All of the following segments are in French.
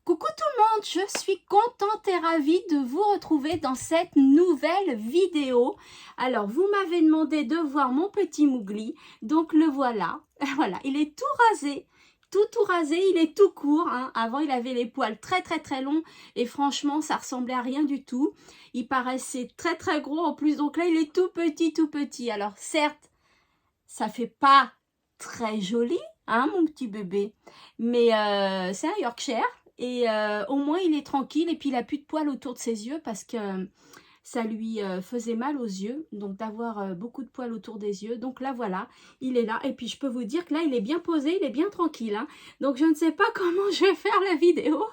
Coucou tout le monde, je suis contente et ravie de vous retrouver dans cette nouvelle vidéo. Alors, vous m'avez demandé de voir mon petit Mowgli, donc le voilà. Voilà, il est tout rasé, tout rasé, il est tout court. Hein. Avant, il avait les poils très longs et franchement, ça ressemblait à rien du tout. Il paraissait très gros en plus, donc là, il est tout petit. Alors, certes, ça fait pas très joli, hein, mon petit bébé, mais c'est un Yorkshire. Et au moins, il est tranquille et puis il n'a plus de poils autour de ses yeux parce que ça lui faisait mal aux yeux. Donc, d'avoir beaucoup de poils autour des yeux. Donc là, voilà, il est là. Et puis, je peux vous dire que là, il est bien posé, il est bien tranquille. Hein. Donc, je ne sais pas comment je vais faire la vidéo,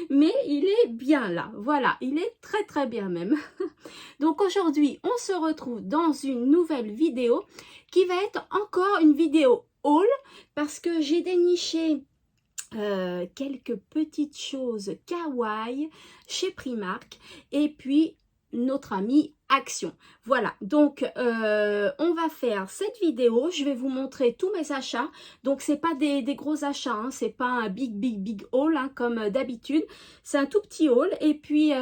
mais il est bien là. Voilà, il est très bien même. Donc, aujourd'hui, on se retrouve dans une nouvelle vidéo qui va être encore une vidéo haul parce que j'ai déniché quelques petites choses kawaii chez Primark et puis notre ami Action. Voilà, donc on va faire cette vidéo. Je vais vous montrer tous mes achats. Donc c'est pas des gros achats, hein. C'est pas un big haul hein, comme d'habitude. C'est un tout petit haul et puis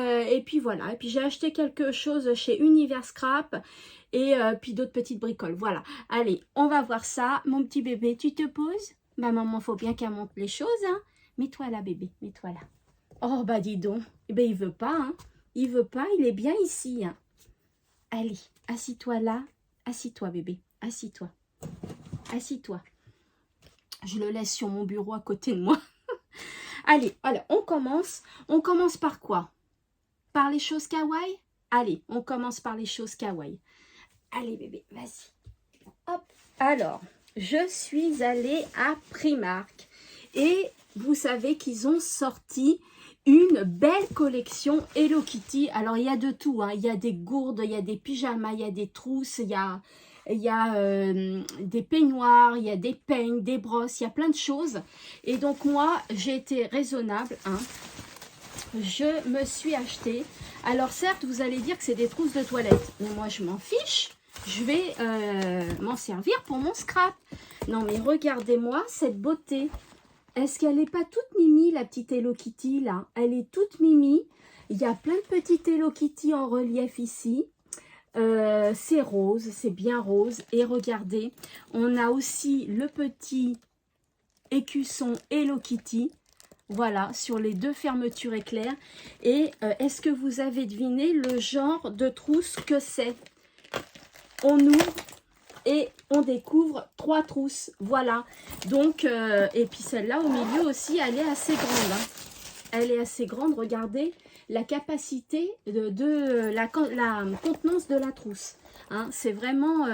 voilà. Et puis j'ai acheté quelque chose chez Univers Scrap et puis d'autres petites bricoles. Voilà, allez, on va voir ça. Mon petit bébé, tu te poses? Bah maman, faut bien qu'elle monte les choses, hein. Mets-toi là, bébé, mets-toi là. Oh, bah dis donc. Eh ben, il veut pas, hein. Il veut pas, il est bien ici, hein. Allez, assis-toi là. Assis-toi, bébé. Assis-toi. Assis-toi. Je le laisse sur mon bureau à côté de moi. Allez, alors, on commence. On commence par quoi? Par les choses kawaii? Allez, on commence par les choses kawaii. Allez, bébé, vas-y. Hop. Alors, je suis allée à Primark et vous savez qu'ils ont sorti une belle collection Hello Kitty. Alors, il y a de tout. Hein. Il y a des gourdes, il y a des pyjamas, il y a des trousses, il y a des peignoirs, il y a des peignes, des brosses, il y a plein de choses. Et donc, moi, j'ai été raisonnable. Hein. Je me suis acheté. Alors, certes, vous allez dire que c'est des trousses de toilette. Mais moi, je m'en fiche. Je vais m'en servir pour mon scrap. Non, mais regardez-moi cette beauté. Est-ce qu'elle n'est pas toute mimi, la petite Hello Kitty, là? Elle est toute mimi. Il y a plein de petites Hello Kitty en relief ici. C'est rose, c'est bien rose. Et regardez, on a aussi le petit écusson Hello Kitty. Voilà, sur les deux fermetures éclairs. Et est-ce que vous avez deviné le genre de trousse que c'est? On ouvre et on découvre 3 trousses. Voilà. Donc, et puis celle-là au milieu aussi, elle est assez grande. Hein. Elle est assez grande. Regardez la capacité de la contenance de la trousse. Hein, c'est vraiment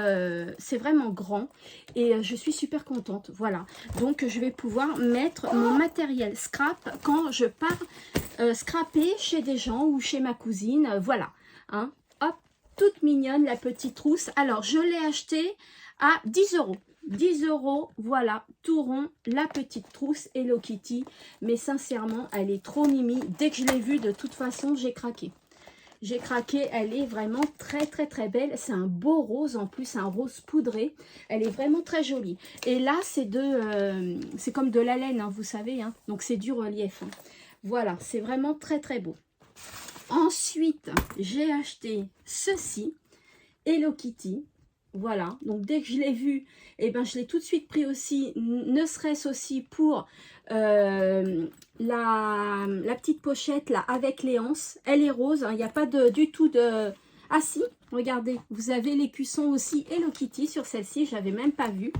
grand et je suis super contente. Voilà. Donc, je vais pouvoir mettre mon matériel scrap quand je pars scraper chez des gens ou chez ma cousine. Voilà. Hein. Hop. Toute mignonne, la petite trousse. Alors, je l'ai achetée à 10 €. 10 €, voilà, tout rond, la petite trousse Hello Kitty. Mais sincèrement, elle est trop mimi. Dès que je l'ai vue, de toute façon, j'ai craqué. J'ai craqué, elle est vraiment très belle. C'est un beau rose en plus, un rose poudré. Elle est vraiment très jolie. Et là, c'est comme de la laine, hein, vous savez. Hein. Donc, c'est du relief. Hein. Voilà, c'est vraiment très beau. Ensuite, j'ai acheté ceci, Hello Kitty. Voilà, donc dès que je l'ai vu, eh ben, je l'ai tout de suite pris aussi, ne serait-ce aussi pour la petite pochette là avec les anses. Elle est rose, hein, il n'y a pas du tout de... Ah si, regardez, vous avez l'écusson aussi Hello Kitty sur celle-ci, je n'avais même pas vu.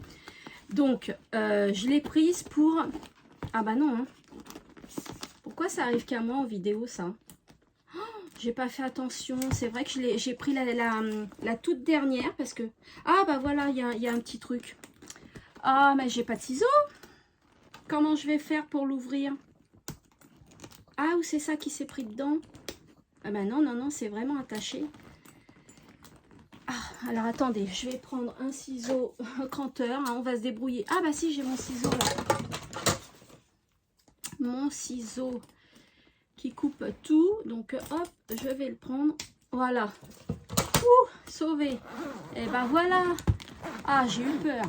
Donc, je l'ai prise pour... Ah bah non, hein. Pourquoi ça arrive qu'à moi en vidéo ça? J'ai pas fait attention, c'est vrai que j'ai pris la toute dernière parce que... Ah bah voilà, il y a un petit truc. Ah mais j'ai pas de ciseaux. Comment je vais faire pour l'ouvrir? Ah, ou c'est ça qui s'est pris dedans? Ah bah non, c'est vraiment attaché. Ah, alors attendez, je vais prendre un ciseau cranteur, hein, on va se débrouiller. Ah bah si, j'ai mon ciseau là. Mon ciseau qui coupe tout, donc hop, je vais le prendre, voilà. Ouh, sauvé. Et ben voilà. Ah, j'ai eu peur.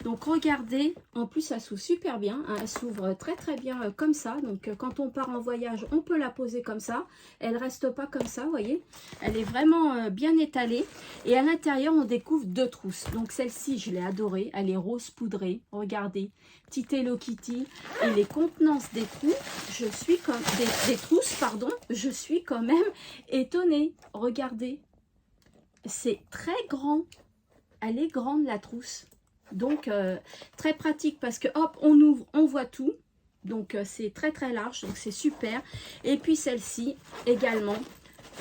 Donc regardez, en plus elle s'ouvre super bien, hein, elle s'ouvre très très bien comme ça. Donc quand on part en voyage, on peut la poser comme ça. Elle reste pas comme ça, vous voyez. Elle est vraiment bien étalée. Et à l'intérieur, on découvre 2 trousses. Donc celle-ci, je l'ai adorée. Elle est rose poudrée. Regardez, petite Hello Kitty. Et les contenances des trous, je suis comme des trousses, pardon. Je suis quand même étonnée. Regardez, c'est très grand. Elle est grande la trousse. Donc, très pratique parce que, hop, on ouvre, on voit tout. Donc, c'est très, très large. Donc, c'est super. Et puis, celle-ci, également,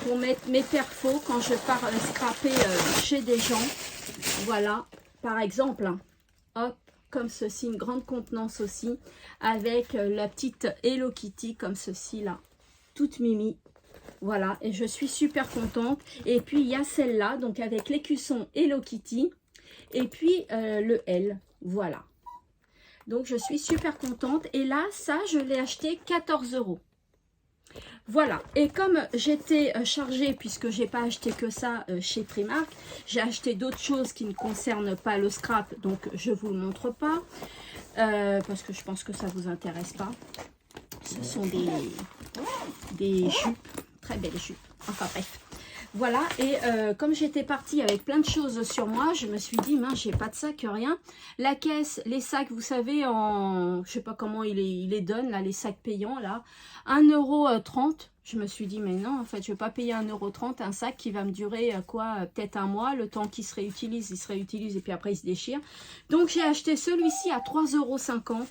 pour mettre mes perfos quand je pars scraper chez des gens. Voilà, par exemple, hein, hop, comme ceci, une grande contenance aussi, avec la petite Hello Kitty, comme ceci, là, toute mimi. Voilà, et je suis super contente. Et puis, il y a celle-là, donc avec l'écusson Hello Kitty. Et puis le L, voilà. Donc je suis super contente. Et là, ça, je l'ai acheté 14 €. Voilà. Et comme j'étais chargée, puisque j'ai pas acheté que ça chez Primark, j'ai acheté d'autres choses qui ne concernent pas le scrap. Donc je vous le montre pas. Parce que je pense que ça vous intéresse pas. Ce sont des jupes. Très belles jupes. Enfin bref. Voilà, et comme j'étais partie avec plein de choses sur moi, je me suis dit, mince, j'ai pas de sac, rien. La caisse, les sacs, vous savez, en, je sais pas comment il les donne, là, les sacs payants, là, 1,30 €. Je me suis dit, mais non, en fait, je vais pas payer 1,30 € un sac qui va me durer, quoi, peut-être un mois, le temps qu'il se réutilise, il se réutilise, et puis après, il se déchire. Donc, j'ai acheté celui-ci à 3,50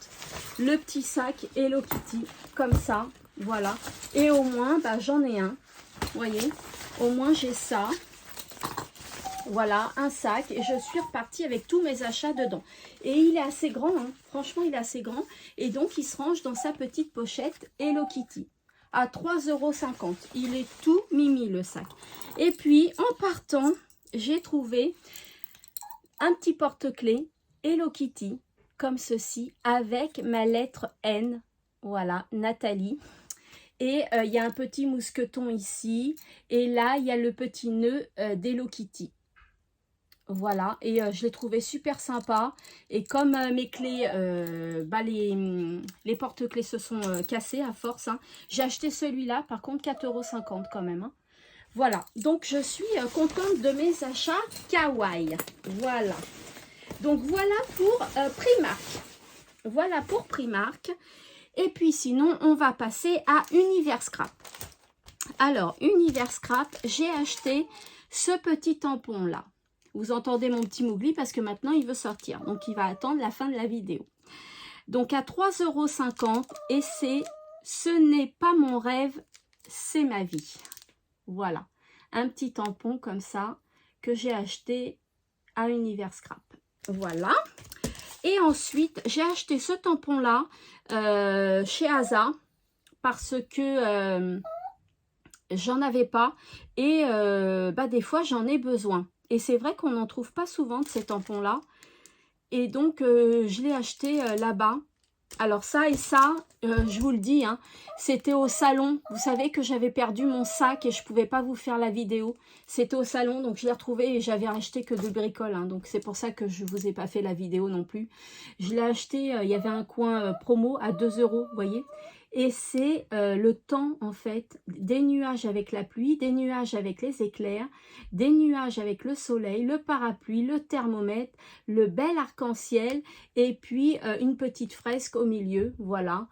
€, le petit sac Hello Kitty, comme ça, voilà. Et au moins, bah, j'en ai un, vous voyez. Au moins, j'ai ça. Voilà, un sac. Et je suis repartie avec tous mes achats dedans. Et il est assez grand, hein. Franchement, il est assez grand. Et donc, il se range dans sa petite pochette Hello Kitty. À 3,50 €. Il est tout mimi, le sac. Et puis, en partant, j'ai trouvé un petit porte-clés Hello Kitty, comme ceci, avec ma lettre N. Voilà, Nathalie. Et il y a un petit mousqueton ici. Et là, il y a le petit nœud d'Hello Kitty. Voilà. Et je l'ai trouvé super sympa. Et comme mes clés, bah les porte-clés se sont cassés à force, hein, j'ai acheté celui-là. Par contre, 4,50 € quand même. Hein. Voilà. Donc, je suis contente de mes achats kawaii. Voilà. Donc, voilà pour Primark. Voilà pour Primark. Et puis sinon, on va passer à Univers Scrap. Alors, Univers Scrap, j'ai acheté ce petit tampon-là. Vous entendez mon petit Mowgli parce que maintenant, il veut sortir. Donc, il va attendre la fin de la vidéo. Donc, à 3,50 € et c'est « Ce n'est pas mon rêve, c'est ma vie ». Voilà. Un petit tampon comme ça que j'ai acheté à Univers Scrap. Voilà. Et ensuite, j'ai acheté ce tampon-là chez Asa parce que j'en avais pas et bah, des fois, j'en ai besoin. Et c'est vrai qu'on n'en trouve pas souvent de ces tampons-là. Et donc, je l'ai acheté là-bas. Alors ça et ça, je vous le dis, hein, c'était au salon. Vous savez que j'avais perdu mon sac et je ne pouvais pas vous faire la vidéo. C'était au salon, donc je l'ai retrouvé et j'avais acheté que de bricole. Hein, donc c'est pour ça que je ne vous ai pas fait la vidéo non plus. Je l'ai acheté, il y avait un coin promo à 2 €, vous voyez. Et c'est le temps, en fait, des nuages avec la pluie, des nuages avec les éclairs, des nuages avec le soleil, le parapluie, le thermomètre, le bel arc-en-ciel et puis une petite fresque au milieu, voilà.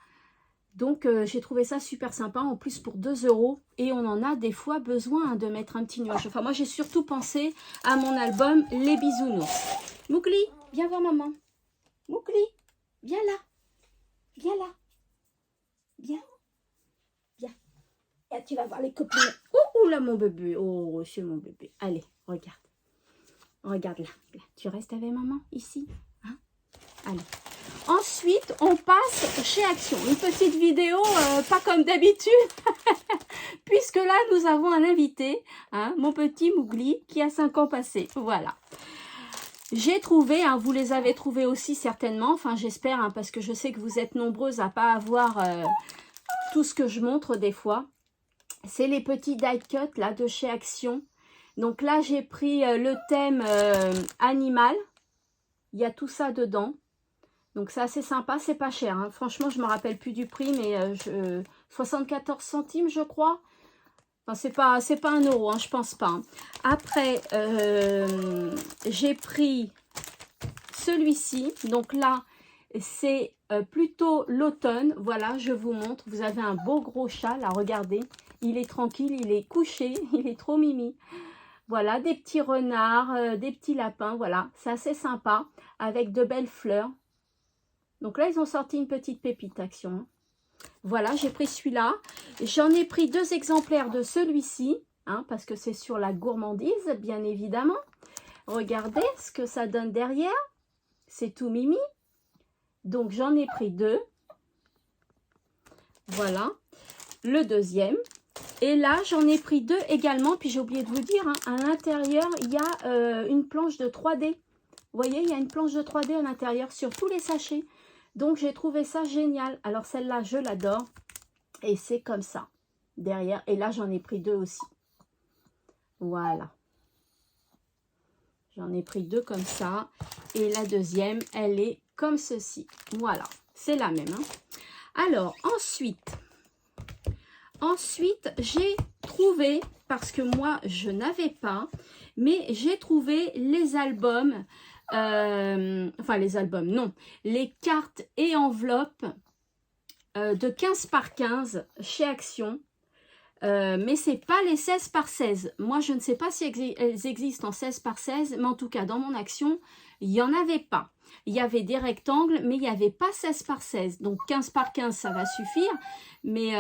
Donc, j'ai trouvé ça super sympa, en plus pour 2 € et on en a des fois besoin hein, de mettre un petit nuage. Enfin, moi, j'ai surtout pensé à mon album Les Bisounours. Mowgli, viens voir maman. Mowgli, viens là. Viens là. Viens. Viens. Et tu vas voir les copines. Oh là, mon bébé. Oh, c'est mon bébé. Allez, regarde. Regarde là. Là. Tu restes avec maman ici. Hein? Allez. Ensuite, on passe chez Action. Une petite vidéo, pas comme d'habitude. Puisque là, nous avons un invité. Hein, mon petit Mowgli qui a 5 ans passés. Voilà. J'ai trouvé, hein, vous les avez trouvés aussi certainement, enfin j'espère, hein, parce que je sais que vous êtes nombreuses à pas avoir tout ce que je montre des fois. C'est les petits die cut là de chez Action. Donc là j'ai pris le thème animal. Il y a tout ça dedans. Donc c'est assez sympa, c'est pas cher. Hein. Franchement, je me rappelle plus du prix, mais 74 centimes, je crois. Enfin, c'est pas 1 euro, hein, je pense pas. Hein. Après, j'ai pris celui-ci. Donc là, c'est plutôt l'automne. Voilà, je vous montre. Vous avez un beau gros chat, là, regardez. Il est tranquille, il est couché, il est trop mimi. Voilà, des petits renards, des petits lapins, voilà. C'est assez sympa, avec de belles fleurs. Donc là, ils ont sorti une petite pépite action. Voilà, j'ai pris celui-là. J'en ai pris 2 exemplaires de celui-ci, hein, parce que c'est sur la gourmandise, bien évidemment. Regardez ce que ça donne derrière. C'est tout mimi. Donc, j'en ai pris 2. Voilà. Le deuxième. Et là, j'en ai pris 2 également. Puis, j'ai oublié de vous dire, hein, à l'intérieur, il y a une planche de 3D. Vous voyez, il y a une planche de 3D à l'intérieur sur tous les sachets. Donc, j'ai trouvé ça génial. Alors, celle-là, je l'adore. Et c'est comme ça, derrière. Et là, j'en ai pris 2 aussi. Voilà. J'en ai pris 2 comme ça. Et la deuxième, elle est comme ceci. Voilà, c'est la même. Hein. Alors, ensuite, j'ai trouvé, parce que moi, je n'avais pas, mais j'ai trouvé les albums, enfin les albums, non, les cartes et enveloppes de 15 par 15 chez Action. Mais ce n'est pas les 16 par 16. Moi, je ne sais pas si elles existent en 16 par 16, mais en tout cas, dans mon Action, il n'y en avait pas. Il y avait des rectangles, mais il n'y avait pas 16 par 16. Donc, 15 par 15, ça va suffire. Mais,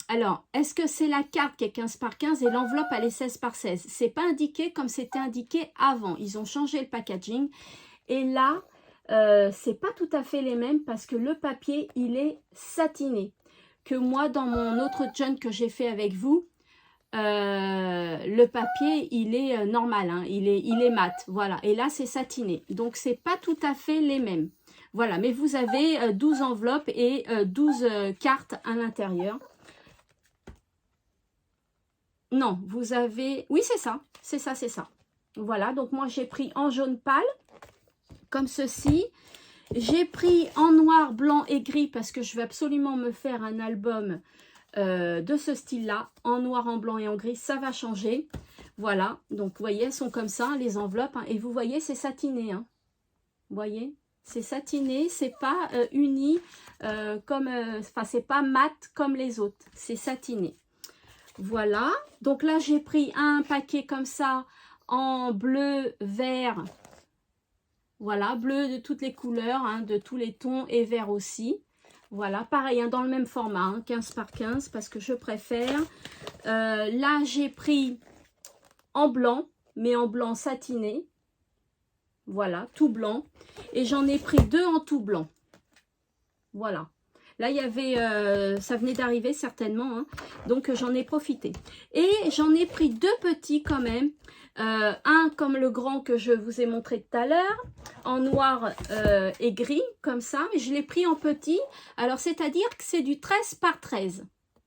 alors, est-ce que c'est la carte qui est 15 par 15 et l'enveloppe, elle est 16 par 16? Ce n'est pas indiqué comme c'était indiqué avant. Ils ont changé le packaging. Et là, c'est pas tout à fait les mêmes parce que le papier, il est satiné. Que moi, dans mon autre junk que j'ai fait avec vous, le papier, il est normal, hein, il est mat, voilà. Et là, c'est satiné. Donc, c'est pas tout à fait les mêmes. Voilà, mais vous avez 12 enveloppes et 12 cartes à l'intérieur. Non, vous avez... Oui, c'est ça, c'est ça, c'est ça. Voilà, donc moi, j'ai pris en jaune pâle, comme ceci. J'ai pris en noir, blanc et gris parce que je veux absolument me faire un album de ce style-là. En noir, en blanc et en gris, ça va changer. Voilà, donc vous voyez, elles sont comme ça, les enveloppes. Hein, et vous voyez, c'est satiné. Hein. Vous voyez, c'est satiné, c'est pas uni comme... Enfin, c'est pas mat comme les autres, c'est satiné. Voilà, donc là, j'ai pris un paquet comme ça en bleu, vert... Voilà, bleu de toutes les couleurs, hein, de tous les tons et vert aussi. Voilà, pareil, hein, dans le même format, hein, 15 par 15 parce que je préfère. Là, j'ai pris en blanc, mais en blanc satiné. Voilà, tout blanc. Et j'en ai pris 2 en tout blanc. Voilà. Là, il y avait, ça venait d'arriver certainement, hein, donc j'en ai profité. Et j'en ai pris 2 petits quand même. Un comme le grand que je vous ai montré tout à l'heure, en noir et gris, comme ça. Mais je l'ai pris en petit. Alors, c'est-à-dire que c'est du 13 par 13.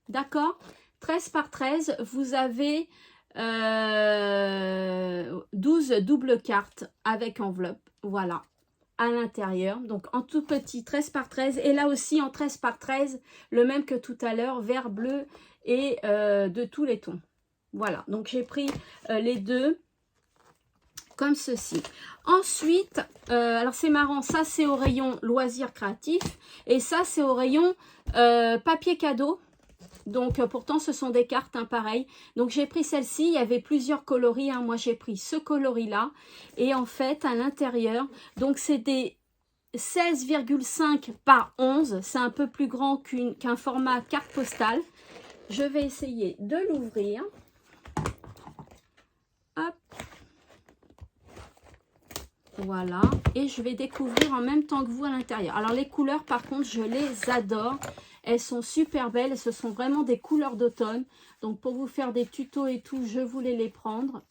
D'accord? 13 par 13, vous avez 12 doubles cartes avec enveloppe. Voilà. À l'intérieur, donc en tout petit 13 par 13 et là aussi en 13 par 13, le même que tout à l'heure, vert, bleu et de tous les tons. Voilà, donc j'ai pris les 2 comme ceci. Ensuite, alors c'est marrant, ça c'est au rayon loisirs créatifs et ça c'est au rayon papier cadeau. Donc, pourtant, ce sont des cartes, hein, pareil. Donc, j'ai pris celle-ci. Il y avait plusieurs coloris. Hein. Moi, j'ai pris ce coloris-là. Et en fait, à l'intérieur, donc, c'est des 16,5 par 11. C'est un peu plus grand qu'un format carte postale. Je vais essayer de l'ouvrir. Hop. Voilà. Et je vais découvrir en même temps que vous à l'intérieur. Alors, les couleurs, par contre, je les adore. Elles sont super belles, ce sont vraiment des couleurs d'automne. Donc, pour vous faire des tutos et tout, je voulais les prendre.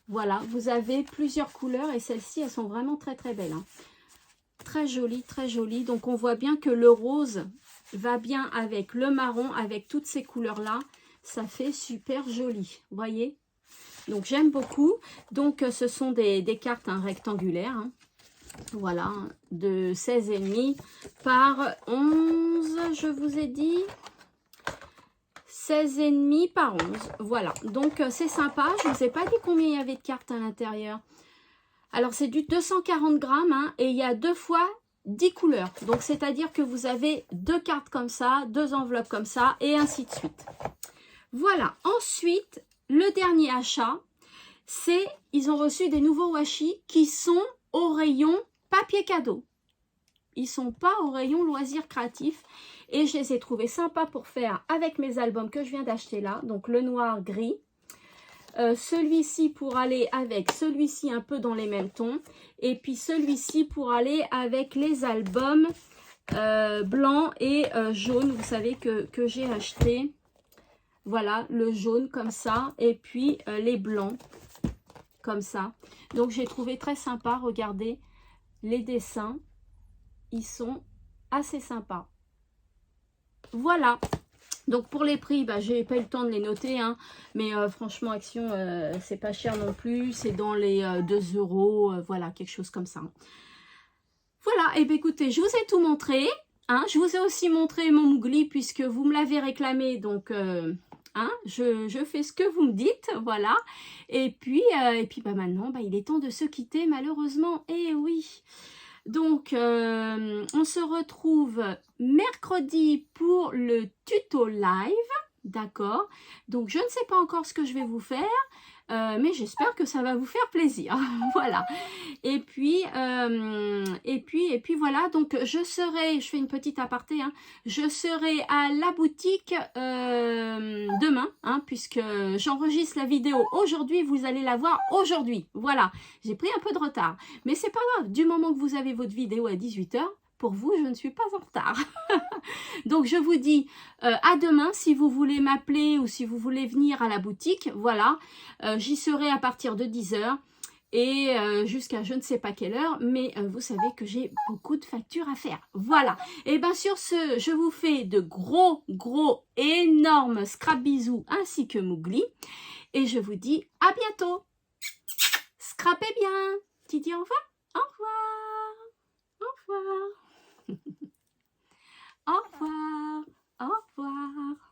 Voilà, vous avez plusieurs couleurs et celles-ci, elles sont vraiment très, très belles. Hein. Très jolies, très jolies. Donc, on voit bien que le rose va bien avec le marron, avec toutes ces couleurs-là. Ça fait super joli, vous voyez. Donc, j'aime beaucoup. Donc, ce sont des cartes hein, rectangulaires. Hein. Voilà, de 16,5 par 11, je vous ai dit. 16,5 par 11, voilà. Donc, c'est sympa. Je ne vous ai pas dit combien il y avait de cartes à l'intérieur. Alors, c'est du 240 grammes, hein, et il y a 2 fois 10 couleurs. Donc, c'est-à-dire que vous avez 2 cartes comme ça, 2 enveloppes comme ça, et ainsi de suite. Voilà. Ensuite, le dernier achat, c'est, ils ont reçu des nouveaux washi qui sont au rayon papier cadeau. Ils sont pas au rayon loisirs créatifs. Et je les ai trouvés sympas pour faire avec mes albums que je viens d'acheter là. Donc, le noir gris. Celui-ci pour aller avec celui-ci un peu dans les mêmes tons. Et puis, celui-ci pour aller avec les albums blanc et jaune. Vous savez que j'ai acheté. Voilà, le jaune comme ça. Et puis, les blancs comme ça. Donc, j'ai trouvé très sympa. Regardez les dessins. Ils sont assez sympas. Voilà. Donc, pour les prix, bah, j'ai pas eu le temps de les noter. Hein, mais franchement, Action, c'est pas cher non plus. C'est dans les 2 €. Voilà, quelque chose comme ça. Voilà. Et bien, écoutez, je vous ai tout montré. Hein, je vous ai aussi montré mon Moogly puisque vous me l'avez réclamé. Donc, hein, je fais ce que vous me dites. Voilà. Et puis bah, maintenant, bah, il est temps de se quitter malheureusement. Eh oui. Donc, on se retrouve mercredi pour le tuto live, d'accord? Donc, je ne sais pas encore ce que je vais vous faire, mais j'espère que ça va vous faire plaisir. Voilà. Et puis voilà. Donc, je fais une petite aparté, hein, je serai à la boutique demain, hein, puisque j'enregistre la vidéo aujourd'hui, vous allez la voir aujourd'hui. Voilà. J'ai pris un peu de retard, mais c'est pas grave. Du moment que vous avez votre vidéo à 18 h, pour vous, je ne suis pas en retard. Donc, je vous dis à demain si vous voulez m'appeler ou si vous voulez venir à la boutique. Voilà, j'y serai à partir de 10 h et jusqu'à je ne sais pas quelle heure. Mais vous savez que j'ai beaucoup de factures à faire. Voilà. Et bien, sur ce, je vous fais de gros, énormes scrap bisous ainsi que Moogly. Et je vous dis à bientôt. Scrapez bien. Tu dis au revoir? Au revoir. Au revoir. Au revoir. Au revoir.